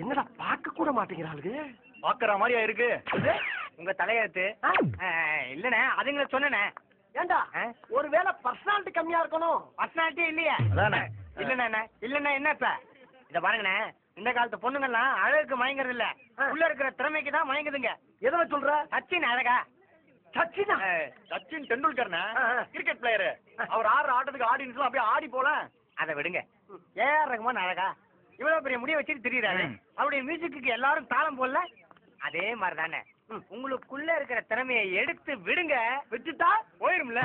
என்னடா பார்க்க கூட மாட்டேங்கிறாளுங்க. பாக்குற மாதிரியா இருக்கு உங்க தலையெழுத்து. இல்லண்ணே அதுங்களை சொன்னேண்ணே. ஏண்டா ஒருவேளை பர்சனாலிட்டி கம்மியா இருக்கணும். பர்சனாலிட்டியே இல்லையா? அதானே. இல்லண்ணே இல்லண்ணே என்ன இப்ப இத பாருங்கண்ணே, இந்த காலத்து பொண்ணுங்கெல்லாம் அழகுக்கு மயங்குறது இல்ல, உள்ள இருக்கிற திறமைக்கு தான் மயங்குதுங்க. எதை சொல்ற? சச்சின் அழகா? சச்சினா? சச்சின் டெண்டுல்கர்னா கிரிக்கெட் பிளேயரு. அவர் ஆடுற ஆட்டத்துக்கு ஆடியன்ஸ் அப்படியே ஆடி போல. அதை விடுங்க. ஏஆர் ரகுமான் அழகா? இவ்வளவு பெரிய முடிய வச்சுட்டு திரியுறாரு. அவருடைய மியூசிக்கு எல்லாரும் தாளம் போடல. அதே மாதிரி தானே உங்களுக்குள்ள இருக்கிற திறமையை எடுத்து விடுங்க. வச்சுட்டா போயிரும்ல.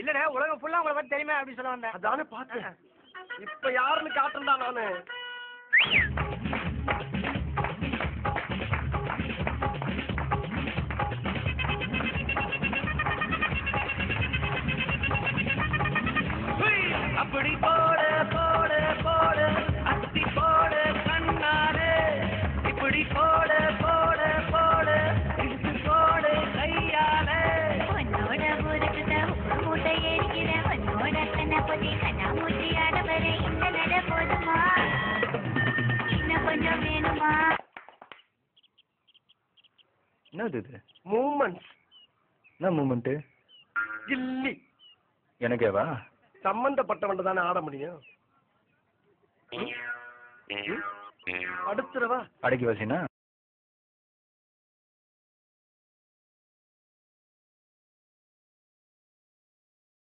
இல்லண்ணே உலகம் ஃபுல்லா உங்களை பத்தி தெரியுமே அப்படின்னு சொல்ல வந்தேன். அதானே பார்த்தேன். இப்ப யாருன்னு காட்டுறா நானு. அப்படி போட போட போட அத்தி போட கண்ணாலே, இப்படி போட போட போட இழுத்து போட கையாலே. உன்னோட ஊருக்கு உப்பு மூட்டை ஏறிக்கிற உன்னோட கண்ணப்பதி கண்ணாமூச்சி ஆடவரே இந்த நட போதுமா, இன்னும் கொஞ்சம் வேணுமா? என்னது இது? மூமெண்ட்ஸ். என்ன மூமெண்ட்? கில்லி. எனக்கேவா? சம்பந்தப்பட்டவன் தானே ஆட முடியும். அடுத்துறவா அடக்கி வாசினா